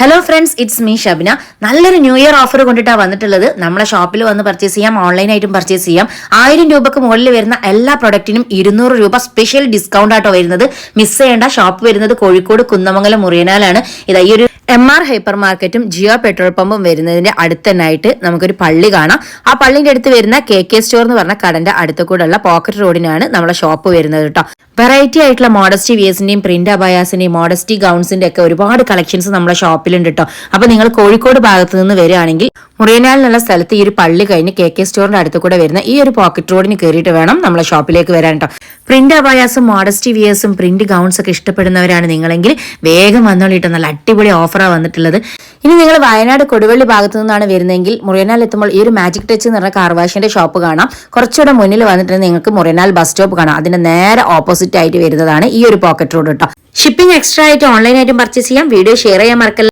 Hello friends, it's me Shabna. നല്ലൊരു new year offer കൊണ്ടിട്ടാണ് വന്നിട്ടുള്ളത്. നമ്മളെ ഷോപ്പിൽ വന്ന് പർച്ചേസ് ചെയ്യാം, ഓൺലൈനായിട്ടും പർച്ചേസ് ചെയ്യാം. 1000 രൂപക്ക് മുകളിൽ വരുന്ന എല്ലാ പ്രൊഡക്റ്റിനും 200 രൂപ സ്പെഷ്യൽ ഡിസ്കൗണ്ട് ആട്ടോ വരുന്നത്. മിസ് ചെയ്യേണ്ട. ഷോപ്പ് വരുന്നത് കോഴിക്കോട് കുന്നമംഗലം മുറിയനാലാണ്. ഇതാ ഈ ഒരു MR ഹൈപ്പർ മാർക്കറ്റും ജിയോ പെട്രോൾ പമ്പും വരുന്നതിന്റെ അടുത്ത് തന്നെയായിട്ട് നമുക്കൊരു പള്ളി കാണാം. ആ പള്ളിന്റെ അടുത്ത് വരുന്ന KK സ്റ്റോർ എന്ന് പറഞ്ഞ കടന്റെ അടുത്ത് കൂടെയുള്ള പോക്കറ്റ് റോഡിനാണ് നമ്മളെ ഷോപ്പ് വരുന്നത് കേട്ടോ. വെറൈറ്റി ആയിട്ടുള്ള മോഡസ്റ്റി വിയേഴ്സിന്റെയും പ്രിന്റ് അബായാസിന്റെയും മോഡസ്റ്റി ഗൗൺസിന്റെ ഒക്കെ ഒരുപാട് കളക്ഷൻസ് നമ്മുടെ ഷോപ്പിലുണ്ട് കേട്ടോ. അപ്പൊ നിങ്ങൾ കോഴിക്കോട് ഭാഗത്ത് നിന്ന് വരികയാണെങ്കിൽ മുറിയനാൽ എന്നുള്ള സ്ഥലത്ത് ഈ ഒരു പള്ളി കഴിഞ്ഞ് KK സ്റ്റോറിന്റെ അടുത്ത് കൂടെ വരുന്ന ഈ ഒരു പോക്കറ്റ് റോഡിന് കയറിയിട്ട് വേണം നമ്മളെ ഷോപ്പിലേക്ക് വരാൻ കേട്ടോ. പ്രിന്റ് അബായാസും മോഡസ്റ്റി വിയേഴ്സും പ്രിന്റ് ഗൗൺസ് ഒക്കെ ഇഷ്ടപ്പെടുന്നവരാണ് നിങ്ങളെങ്കിൽ വേഗം വന്നോളിട്ടോ. നല്ല അടിപൊളി ഓഫറാണ് വന്നിട്ടുള്ളത്. ഇനി നിങ്ങൾ വയനാട് കൊടുവള്ളി ഭാഗത്തു നിന്നാണ് വരുന്നതെങ്കിൽ മുറിയനാൽ എത്തുമ്പോൾ ഈ ഒരു മാജിക് ടച്ച് എന്ന് പറഞ്ഞ കാർവാഷിന്റെ ഷോപ്പ് കാണാം. കുറച്ചുകൂടെ മുന്നിൽ വന്നിട്ട് നിങ്ങൾക്ക് മുറിയനാൽ ബസ് സ്റ്റോപ്പ് കാണാം. അതിന്റെ നേരെ ഓപ്പോസിറ്റ് ആയിട്ട് വരുന്നതാണ് ഈ ഒരു പോക്കറ്റ് റോഡ് കേട്ടോ. ഷിപ്പിംഗ് എക്സ്ട്രാ ആയിട്ട് ഓൺലൈനായിട്ടും പർച്ചേസ് ചെയ്യാം. വീഡിയോ ഷെയർ ചെയ്യാൻ മറക്കല്ല.